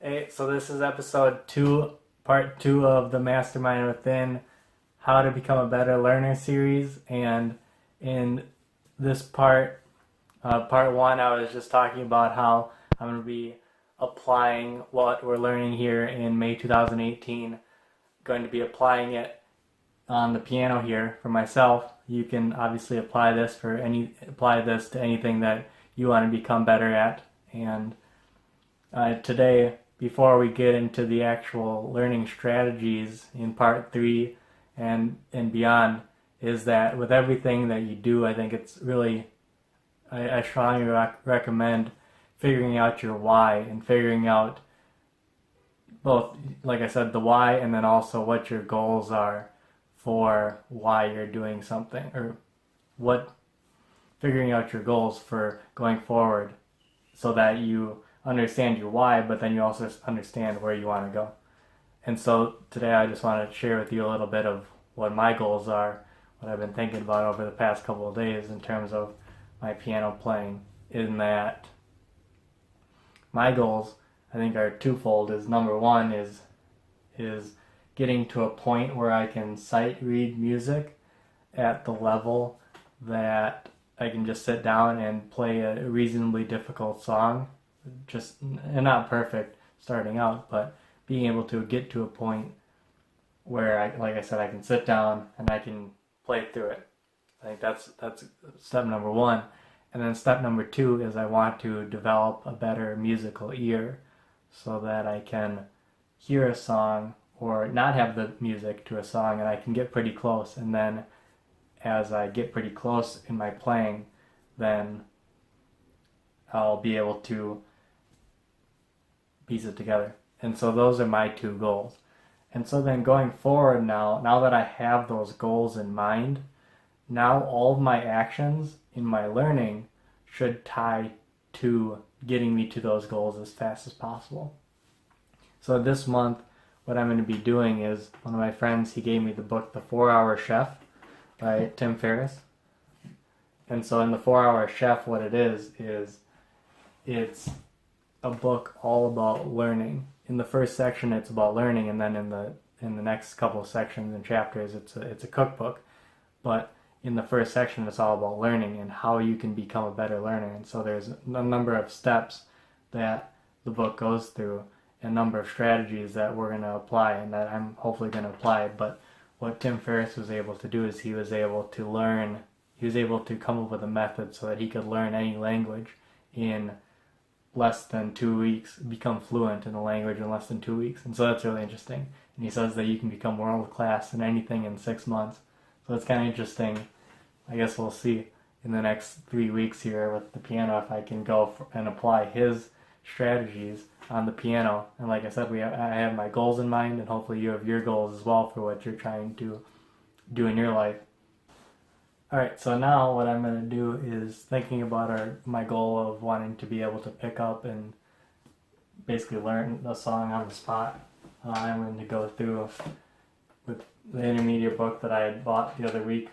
Hey, so this is episode 2, part 2 of the Mastermind Within How to Become a Better Learner series. And in this part 1, I was just talking about how I'm going to be applying what we're learning here in May 2018. Going to be applying it on the piano here for myself. You can obviously apply this to anything that you want to become better at. And today, before we get into the actual learning strategies in part 3 and beyond, is that with everything that you do, I think it's really, I strongly recommend figuring out your why and figuring out both, like I said, the why and then also what your goals are for why you're doing something, or figuring out your goals for going forward so that you understand your why, but then you also understand where you want to go. And so today I just want to share with you a little bit of what my goals are, what I've been thinking about over the past couple of days in terms of my piano playing. In that, my goals, I think, are twofold. Is number one is getting to a point where I can sight read music at the level that I can just sit down and play a reasonably difficult song, and not perfect starting out, but being able to get to a point where like I said, I can sit down and I can play through it. I think that's step number one. And then step number 2 is I want to develop a better musical ear so that I can hear a song or not have the music to a song and I can get pretty close. And then as I get pretty close in my playing, then I'll be able to piece it together. And so those are my 2 goals. And so then going forward now that I have those goals in mind, now all of my actions in my learning should tie to getting me to those goals as fast as possible. So this month, what I'm going to be doing is, one of my friends, he gave me the book The 4-Hour Chef by Tim Ferriss. And so in The 4-Hour Chef, what it is it's a book all about learning. In the first section, it's about learning, and then in the next couple of sections and chapters, it's a cookbook. But in the first section, it's all about learning and how you can become a better learner. And so there's a number of steps that the book goes through, a number of strategies that we're going to apply and that I'm hopefully going to apply. But what Tim Ferriss was able to do is he was able to come up with a method so that he could learn any language in less than 2 weeks, become fluent in a language in less than 2 weeks. And so that's really interesting. And he says that you can become world class in anything in 6 months. So it's kind of interesting. I guess we'll see in the next 3 weeks here with the piano if I can go and apply his strategies on the piano. And like I said, I have my goals in mind, and hopefully you have your goals as well for what you're trying to do in your life. Alright, so now what I'm going to do is thinking about my goal of wanting to be able to pick up and basically learn a song on the spot. I'm going to go through with the intermediate book that I had bought the other week,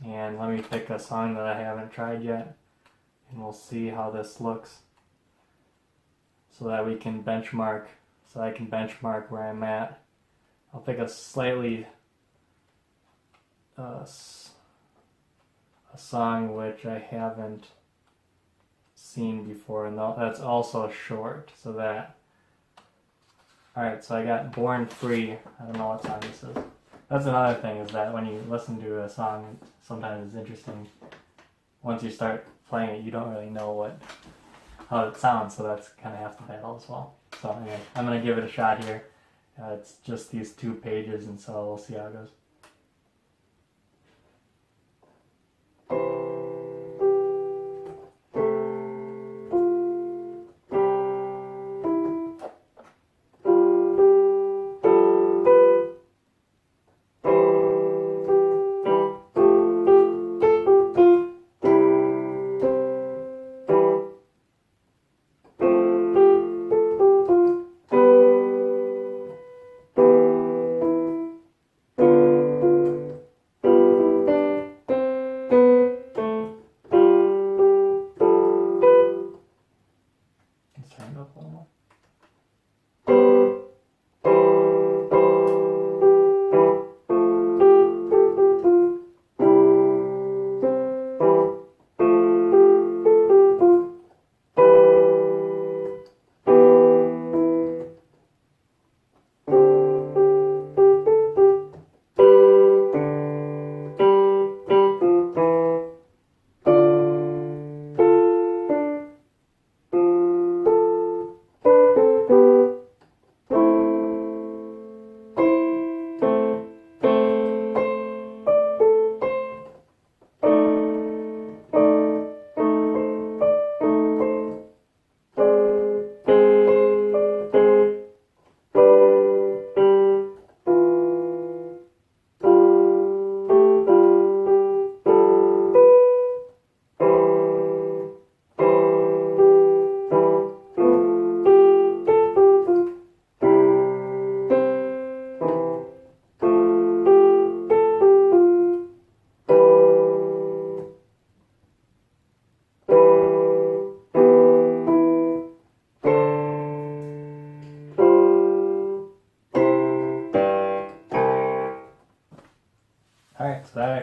and let me pick a song that I haven't tried yet, and we'll see how this looks so that we can benchmark, so I can benchmark where I'm at. I'll pick a slightly a song which I haven't seen before, and that's also short, so that. Alright, so I got Born Free. I don't know what song this is. That's another thing, is that when you listen to a song, sometimes it's interesting. Once you start playing it, you don't really know how it sounds, so that's kind of half the battle as well. So anyway, I'm going to give it a shot here. It's just these 2 pages, and so we'll see how it goes.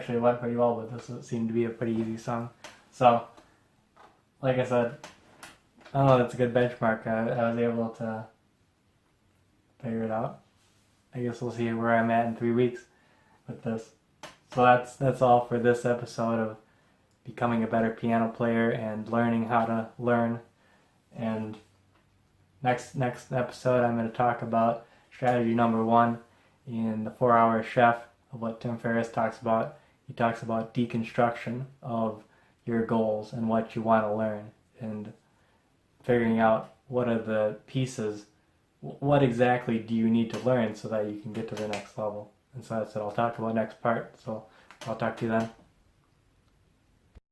actually went pretty well, but this seemed to be a pretty easy song. So, like I said, I don't know, that's a good benchmark. I was able to figure it out. I guess we'll see where I'm at in 3 weeks with this. So that's all for this episode of becoming a better piano player and learning how to learn. And next episode, I'm going to talk about strategy number 1 in the 4-Hour Chef of what Tim Ferriss talks about. He talks about deconstruction of your goals and what you want to learn and figuring out what are the pieces, what exactly do you need to learn so that you can get to the next level. And so that's what I'll talk about next part. So I'll talk to you then.